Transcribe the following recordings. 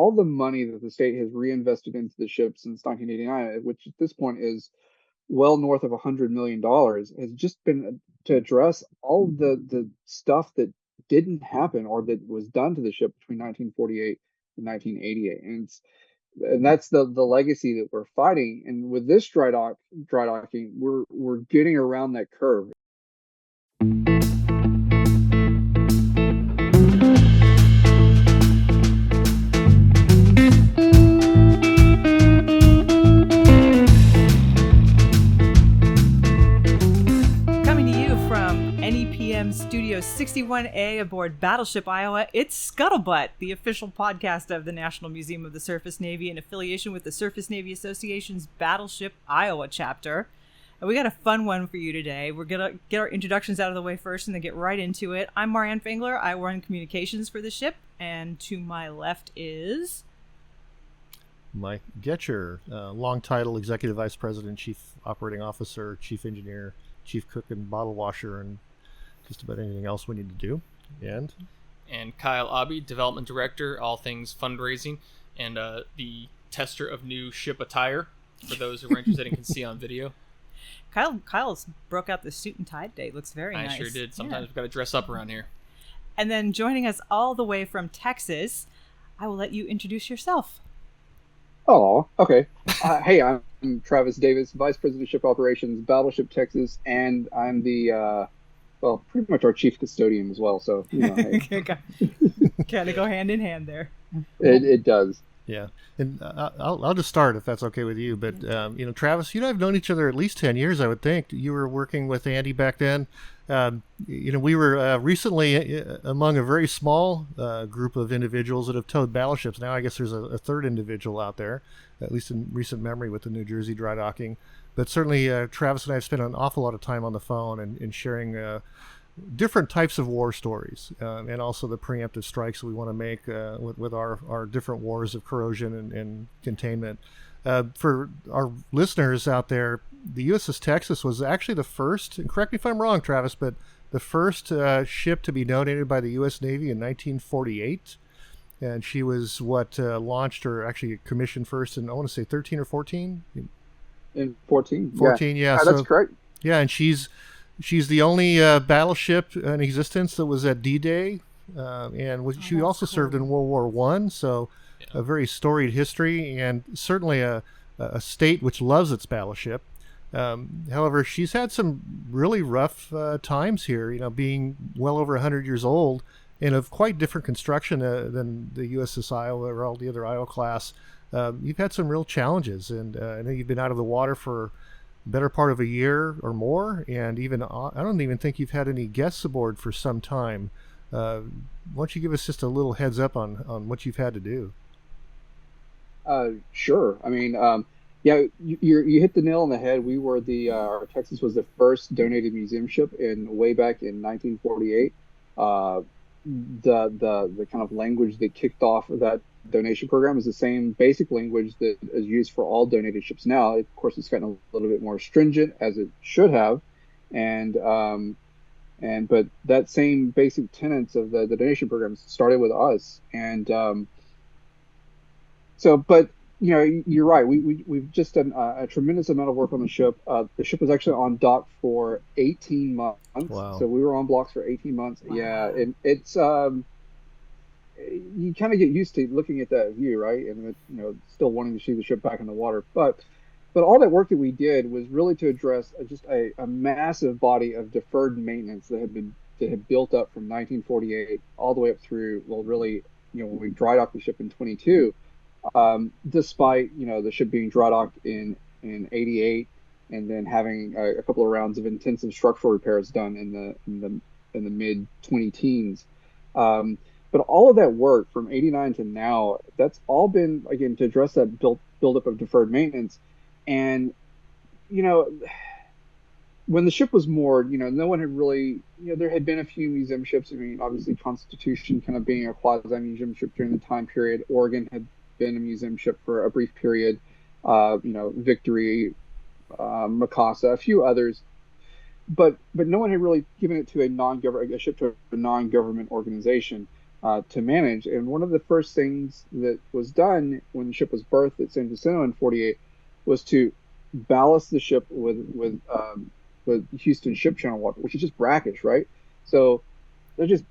all the money that the state has reinvested into the ship since 1989, which at this point is well north of $100 million, has just been to address all the stuff that didn't happen or that was done to the ship between 1948 and 1988. And that's the legacy that we're fighting. And with this dry docking, we're getting around that curve. Studio 61A aboard Battleship, Iowa. It's Scuttlebutt, the official podcast of the National Museum of the Surface Navy in affiliation with the Surface Navy Association's Battleship, Iowa chapter. And we got a fun one for you today. We're going to get our introductions out of the way first and then get right into it. I'm Marianne Fengler. I run communications for the ship. And to my left is... Mike Getcher, long title, Executive Vice President, Chief Operating Officer, Chief Engineer, Chief Cook and Bottle Washer, and just about anything else we need to do. And Kyle Abbe, Development Director, all things fundraising, and the tester of new ship attire, for those who are interested and can see on video. Kyle's broke out the suit and tie today. Looks very nice. I sure did. Sometimes we've got to dress up around here. And then joining us all the way from Texas, I will let you introduce yourself. Oh, okay. Hey, I'm Travis Davis, Vice President of Ship Operations, Battleship, Texas, and I'm the... well, pretty much our chief custodian as well. So, hey. Kind of go hand in hand there. It does. Yeah, and I'll just start if that's okay with you. But Travis, you and I have known each other at least 10 years, I would think. You were working with Andy back then. We were recently among a very small group of individuals that have towed battleships. Now I guess there's a third individual out there, at least in recent memory, with the New Jersey dry docking. But certainly, Travis and I have spent an awful lot of time on the phone and sharing different types of war stories, and also the preemptive strikes we want to make with our different wars of corrosion and containment. For our listeners out there, the USS Texas was actually the first, and correct me if I'm wrong, Travis, but the first ship to be donated by the U.S. Navy in 1948. And she was launched or actually commissioned first in, I want to say, 13 or 14? In 14. 14, yeah. That's correct. Yeah, and she's the only battleship in existence that was at D-Day, and she also served in World War I, so a very storied history, and certainly a state which loves its battleship. However, she's had some really rough times here, being well over 100 years old and of quite different construction than the USS Iowa or all the other Iowa class. You've had some real challenges, and I know you've been out of the water for the better part of a year or more, and even I don't even think you've had any guests aboard for some time. Why don't you give us just a little heads up on what you've had to do? Sure. I mean, you hit the nail on the head. We were our Texas was the first donated museum ship way back in 1948. The kind of language that kicked off that donation program is the same basic language that is used for all donated ships now. Of course, it's gotten a little bit more stringent, as it should have, but that same basic tenets of the donation program started with us. And but you're right. We've just done a tremendous amount of work on the ship. The ship was actually on dock for 18 months. Wow. So we were on blocks for 18 months. Wow. Yeah, and it's you kind of get used to looking at that view, right? And still wanting to see the ship back in the water. But all that work that we did was really to address just a massive body of deferred maintenance that had built up from 1948 all the way up through, well, really, when we dry docked the ship in 22. Despite the ship being dry docked in 88 and then having a couple of rounds of intensive structural repairs done in the mid 20 teens. But all of that work from 89 to now, that's all been, again, to address that buildup of deferred maintenance. And when the ship was moored, no one had really, there had been a few museum ships. I mean, obviously Constitution kind of being a quasi-museum ship during the time period. Oregon had been a museum ship for a brief period. Victory, Mikasa, a few others, but no one had really given it to a ship to a non-government organization. to manage. And one of the first things that was done when the ship was berthed at San Jacinto in '48 was to ballast the ship with Houston Ship Channel water, which is just brackish, right? So they're just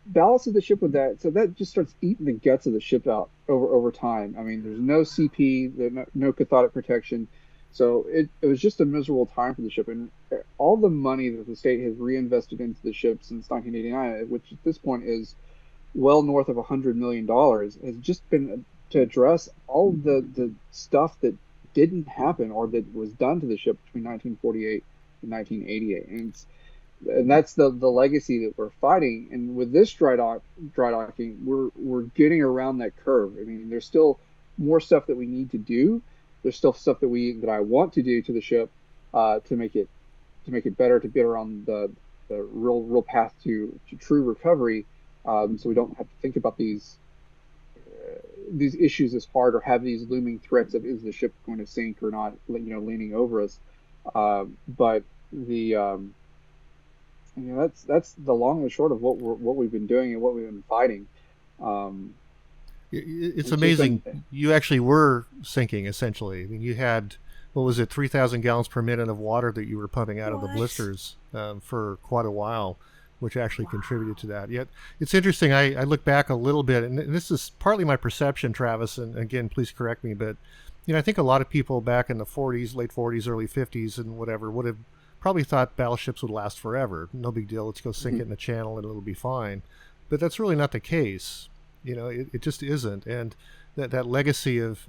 ballasted the ship with that, so that just starts eating the guts of the ship out over time. I mean, there's no CP, no cathodic protection, so it was just a miserable time for the ship. And all the money that the state has reinvested into the ship since 1989, which at this point is well north of $100 million, has just been to address all the stuff that didn't happen or that was done to the ship between 1948 and 1988. And that's the legacy that we're fighting. And with this dry docking, we're getting around that curve. I mean, there's still more stuff that we need to do. There's still stuff that I want to do to the ship to make it better, to get around the real path to true recovery. So we don't have to think about these issues as hard, or have these looming threats of, is the ship going to sink or not, leaning over us. But that's the long and short of what we've been doing and what we've been fighting. It's amazing. You actually were sinking, essentially. I mean, you had, what was it, 3,000 gallons per minute of water that you were pumping out of the blisters for quite a while, which actually contributed to that. Yet it's interesting. I look back a little bit, and this is partly my perception, Travis, and again, please correct me, but I think a lot of people back in the 40s, late 40s, early 50s, and whatever, would have probably thought battleships would last forever. No big deal. Let's go sink it in the channel and it'll be fine. But that's really not the case. It just isn't. And that legacy of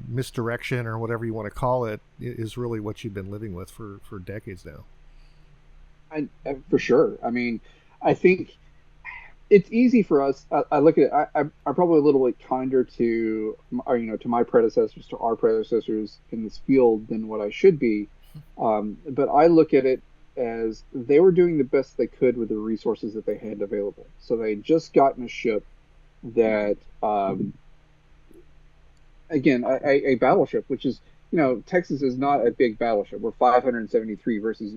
misdirection, or whatever you want to call it, is really what you've been living with for decades now. For sure. I mean, I think it's easy for us. I look at it. I'm probably a little bit kinder to my predecessors, to our predecessors in this field than what I should be. But I look at it as they were doing the best they could with the resources that they had available. So they just gotten a ship that, again, a battleship, which is, Texas is not a big battleship. We're 573 versus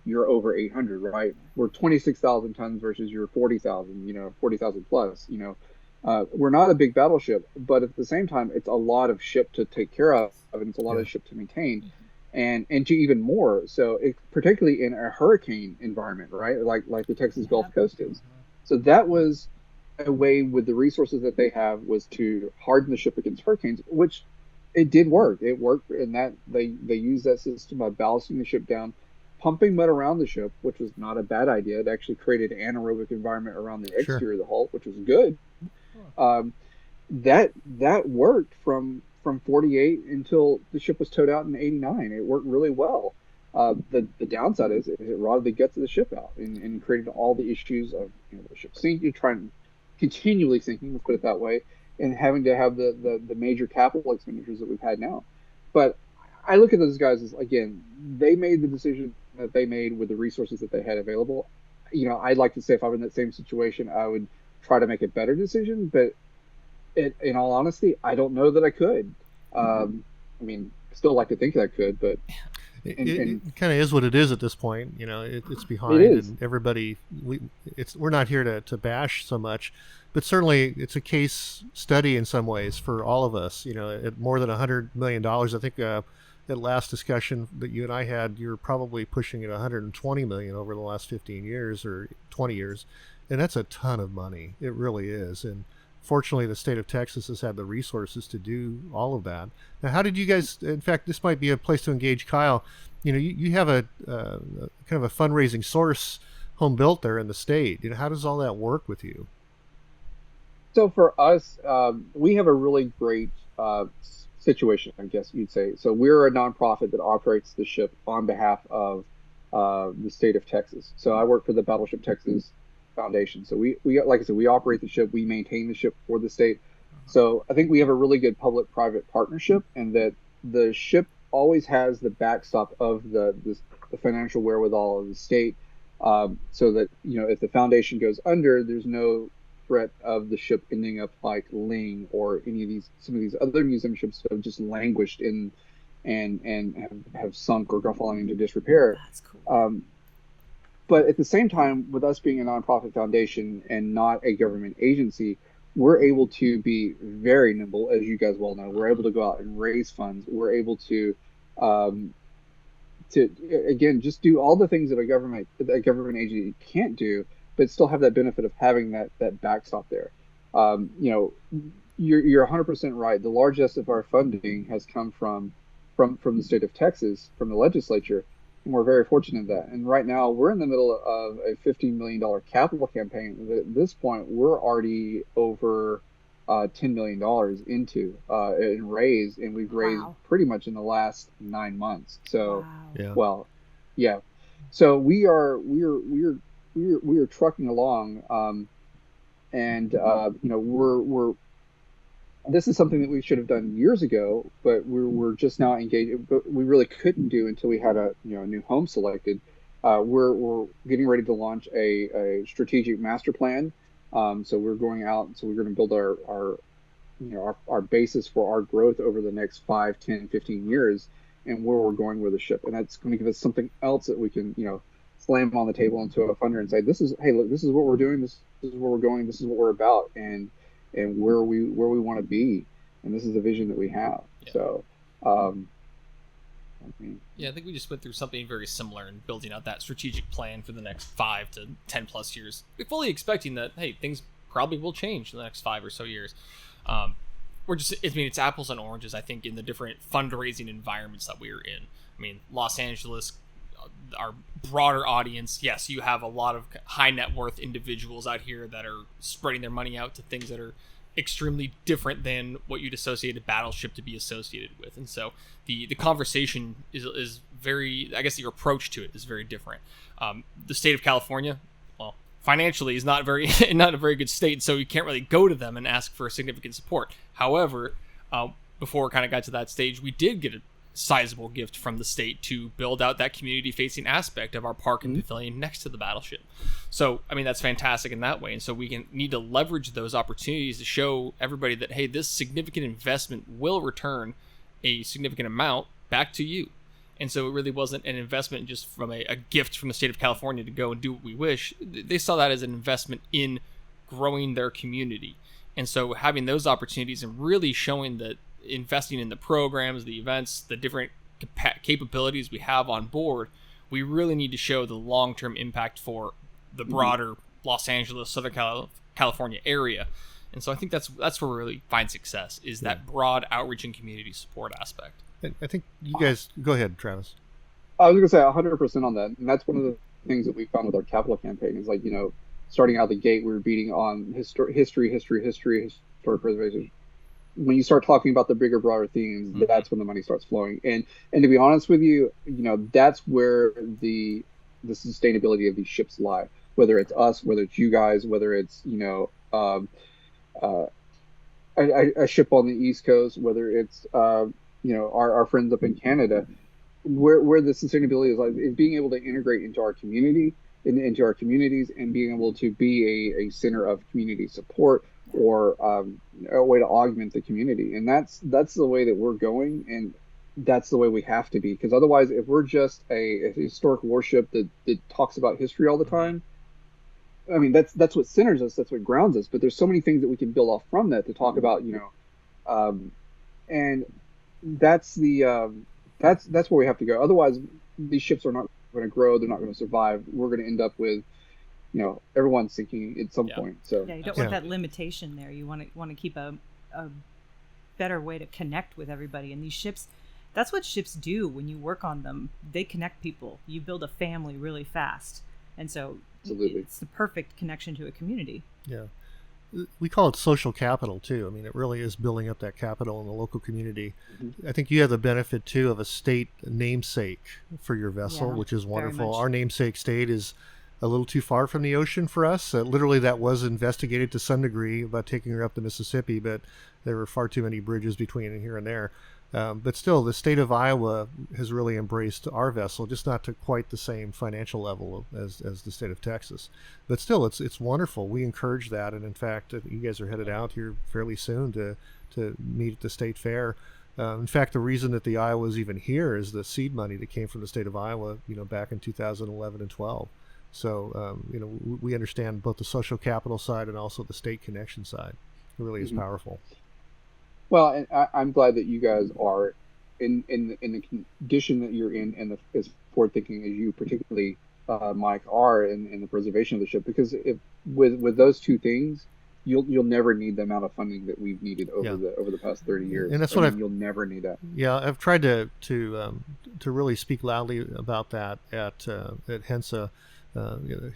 you're over 800, right? We're 26,000 tons versus you're 40,000, 40,000 plus, we're not a big battleship, but at the same time, it's a lot of ship to take care of, and it's a lot of ship to maintain. And to even more so, particularly in a hurricane environment, right? Like the Texas Gulf Coast is. So that was a way, with the resources that they have, was to harden the ship against hurricanes, which it did work. It worked in that they used that system by ballasting the ship down, pumping mud around the ship, which was not a bad idea. It actually created an anaerobic environment around the exterior of the hull, which was good. That worked from 48 until the ship was towed out in 89. It worked really well. The downside is it rotted the guts of the ship out and created all the issues of the ship sinking, continually sinking, let's put it that way, and having to have the major capital expenditures that we've had now. But I look at those guys as, again, they made the decision that they made with the resources that they had available. I'd like to say if I were in that same situation, I would try to make a better decision, but in all honesty, I don't know that I could. I mean, I still like to think that I could, but it kind of is what it is at this point. It's behind, and everybody. We're not here to bash so much, but certainly it's a case study in some ways for all of us. At more than $100 million, I think that last discussion that you and I had, you're probably pushing at 120 million over the last 15 years or 20 years, and that's a ton of money. It really is, and fortunately, the state of Texas has had the resources to do all of that. Now, how did you guys, in fact, this might be a place to engage Kyle. You have a kind of a fundraising source home built there in the state. How does all that work with you? So for us, we have a really great situation, I guess you'd say. So we're a nonprofit that operates the ship on behalf of the state of Texas. So I work for the Battleship Texas Foundation. So we like I said, we operate the ship, we maintain the ship for the state. So I think we have a really good public-private partnership, and that the ship always has the backstop of the financial wherewithal of the state, so that if the foundation goes under, there's no threat of the ship ending up like Ling or some of these other museum ships that have just languished in and have sunk or fallen into disrepair. That's cool. But at the same time, with us being a nonprofit foundation and not a government agency, we're able to be very nimble, as you guys well know. We're able to go out and raise funds. We're able um, to again just do all the things that a government agency can't do, but still have that benefit of having that backstop there. You know, you're 100% right. The largest of our funding has come from the state of Texas, from the legislature, and we're very fortunate in that. And right now, we're in the middle of a $15 million capital campaign. At this point, we're already over $10 million into in raised, and we've raised Wow. pretty much in the last 9 months. So, Wow. Yeah. well, yeah. So we are trucking along, and you know, we're this is something that we should have done years ago, but we're just now engaged. But we really couldn't do until we had a new home selected. We're getting ready to launch a strategic master plan. So we're going out. So we're going to build our basis for our growth over the next 5, 10, 15 years, and where we're going with the ship. And that's going to give us something else that we can slam on the table into a funder and say, hey, look, this is what we're doing. This is where we're going. This is what we're about. And where we want to be, and this is the vision that we have. Yeah. So, I think we just went through something very similar in building out that strategic plan for the next 5 to 10 plus years. We're fully expecting that, hey, things probably will change in the next 5 or so years. It's apples and oranges, I think, in the different fundraising environments that we're in. I mean, Los Angeles, our broader audience, yes, you have a lot of high net worth individuals out here that are spreading their money out to things that are extremely different than what you'd associate a Battleship to be associated with. And so the conversation is very, I guess your approach to it is very different. The state of California, well, financially is not not a very good state, so you can't really go to them and ask for significant support. However, before it kind of got to that stage, we did get a sizable gift from the state to build out that community-facing aspect of our park and pavilion next to the Battleship. So, I mean, that's fantastic in that way. And so we need to leverage those opportunities to show everybody that, hey, this significant investment will return a significant amount back to you. And so it really wasn't an investment just from a gift from the state of California to go and do what we wish. They saw that as an investment in growing their community. And so having those opportunities and really showing that investing in the programs, the events, the different capabilities we have on board, we really need to show the long-term impact for the broader Los Angeles, Southern California area. And so I think that's where we really find success, is that broad outreach and community support aspect. I think you guys go ahead, Travis. I was going to say 100% on that, and that's one of the things that we found with our capital campaign is starting out the gate, we were beating on history, historic preservation. When you start talking about the bigger, broader themes, that's when the money starts flowing. And to be honest with you, that's where the sustainability of these ships lie. Whether it's us, whether it's you guys, whether it's a ship on the East Coast, whether it's our friends up in Canada, where the sustainability is being able to integrate into our community, into our communities, and being able to be a center of community support, or a way to augment the community. And that's the way that we're going, and that's the way we have to be, because otherwise, if we're just a historic warship that talks about history all the time, I mean, that's what centers us, that's what grounds us, but there's so many things that we can build off from that to talk about, and that's where we have to go. Otherwise, these ships are not going to grow, they're not going to survive. We're going to end up with everyone's sinking at some point. So you don't want that limitation there. You want to keep a better way to connect with everybody. And these ships, that's what ships do when you work on them. They connect people. You build a family really fast. And so absolutely, it's the perfect connection to a community. Yeah. We call it social capital too. I mean, it really is building up that capital in the local community. I think you have the benefit too of a state namesake for your vessel, which is wonderful. Our namesake state is a little too far from the ocean for us. Literally, that was investigated to some degree about taking her up the Mississippi, but there were far too many bridges between here and there. But still, the state of Iowa has really embraced our vessel, just not to quite the same financial level as the state of Texas. But still, it's wonderful. We encourage that, and in fact, you guys are headed out here fairly soon to meet at the state fair. In fact, the reason that the Iowa is even here is the seed money that came from the state of Iowa, back in 2011 and 12. So, we understand both the social capital side and also the state connection side. It really is powerful. Well, and I'm glad that you guys are in the condition that you're in, and as forward thinking as you, particularly Mike, are in the preservation of the ship. Because if with those two things, you'll never need the amount of funding that we've needed over the past 30 years. And that's you'll never need that. Yeah, I've tried to really speak loudly about that at HENSA,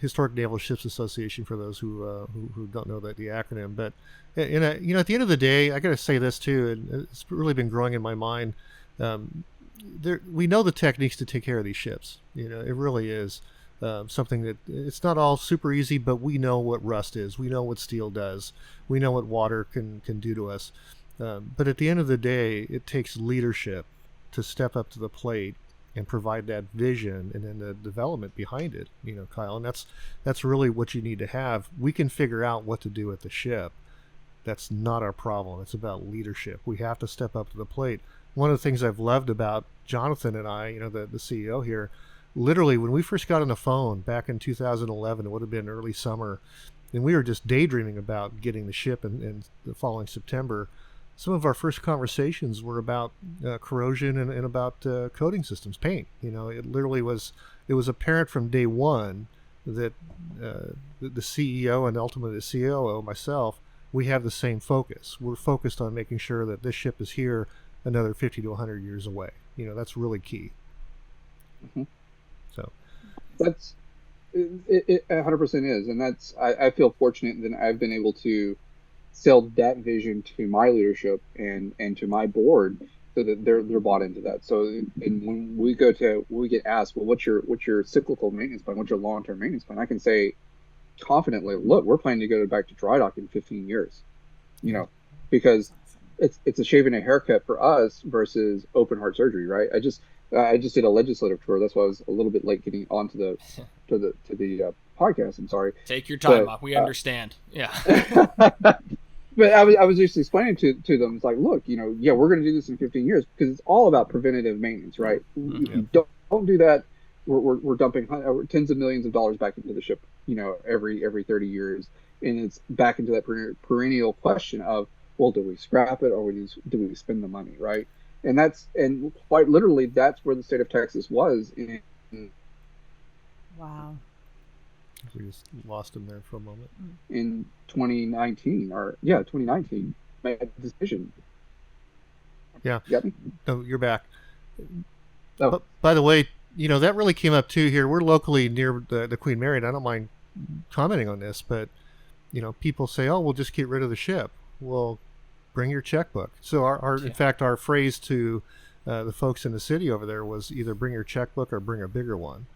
Historic Naval Ships Association, for those who don't know the acronym. But at the end of the day, I got to say this too, and it's really been growing in my mind. We know the techniques to take care of these ships. It really is something that it's not all super easy, but we know what rust is. We know what steel does. We know what water can do to us. But at the end of the day, it takes leadership to step up to the plate and provide that vision and then the development behind it, Kyle. And that's really what you need to have. We can figure out what to do with the ship. That's not our problem. It's about leadership. We have to step up to the plate. One of the things I've loved about Jonathan and I, the CEO here, literally when we first got on the phone back in 2011, it would have been early summer, and we were just daydreaming about getting the ship in the following September. Some of our first conversations were about corrosion and about coating systems, paint. It literally was apparent from day one that the CEO and ultimately the COO, myself, we have the same focus. We're focused on making sure that this ship is here another 50 to 100 years away. That's really key. So that's it 100% is. And I feel fortunate that I've been able to sell that vision to my leadership and to my board, so that they're bought into that. So, and when we get asked, well, what's your cyclical maintenance plan? What's your long-term maintenance plan? I can say confidently, look, we're planning to go back to dry dock in 15 years, because it's a shave and a haircut for us versus open heart surgery, right? I just did a legislative tour. That's why I was a little bit late getting onto the podcast. I'm sorry. Take your time off. We understand. Yeah. But I was just explaining to them, it's like, look, we're going to do this in 15 years because it's all about preventative maintenance, right? If you don't do that, we're dumping tens of millions of dollars back into the ship, every 30 years, and it's back into that perennial question of, well, do we scrap it or do we spend the money, right? And quite literally, that's where the state of Texas was in. Wow. We just lost him there for a moment. In 2019, made a decision. Yeah. Got me? No, you're back. Oh. But, by the way, that really came up too here. We're locally near the Queen Mary, and I don't mind commenting on this, but, people say, oh, we'll just get rid of the ship. Well, bring your checkbook. So in fact, our phrase to the folks in the city over there was either bring your checkbook or bring a bigger one.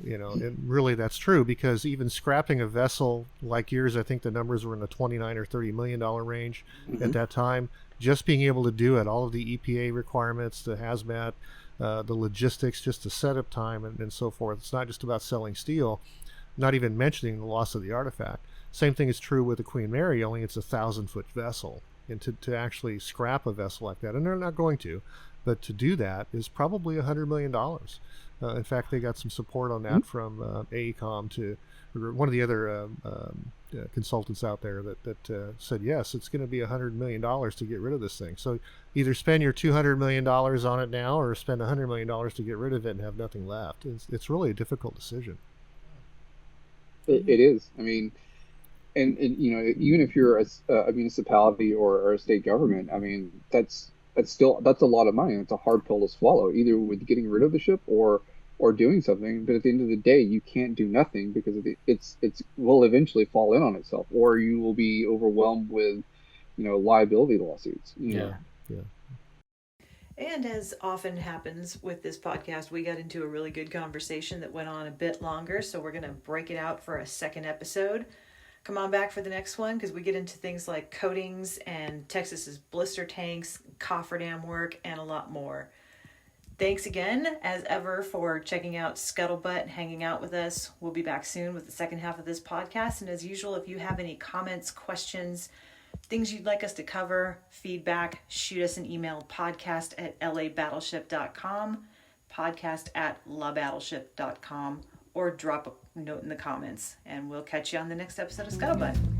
And really that's true, because even scrapping a vessel like yours, I think the numbers were in the $29 or $30 million range at that time. Just being able to do it, all of the EPA requirements, the hazmat, the logistics, just the setup time and so forth. It's not just about selling steel, not even mentioning the loss of the artifact. Same thing is true with the Queen Mary, only it's a 1,000-foot vessel. And to actually scrap a vessel like that, and they're not going to, but to do that is probably $100 million. In fact, they got some support on that from AECOM, one of the other consultants out there that said, yes, it's going to be $100 million to get rid of this thing. So either spend your $200 million on it now or spend $100 million to get rid of it and have nothing left. It's really a difficult decision. It is. I mean, and even if you're a municipality or a state government, I mean, that's a lot of money. It's a hard pill to swallow, either with getting rid of the ship or doing something. But at the end of the day, you can't do nothing, because it will eventually fall in on itself, or you will be overwhelmed with liability lawsuits. Yeah. And as often happens with this podcast, we got into a really good conversation that went on a bit longer, so we're going to break it out for a second episode. Come on back for the next one, because we get into things like coatings and Texas's blister tanks, cofferdam work, and a lot more. Thanks again, as ever, for checking out Scuttlebutt and hanging out with us. We'll be back soon with the second half of this podcast. And as usual, if you have any comments, questions, things you'd like us to cover, feedback, shoot us an email, podcast@labattleship.com, podcast@labattleship.com, or drop note in the comments. And we'll catch you on the next episode of Scuttlebutt.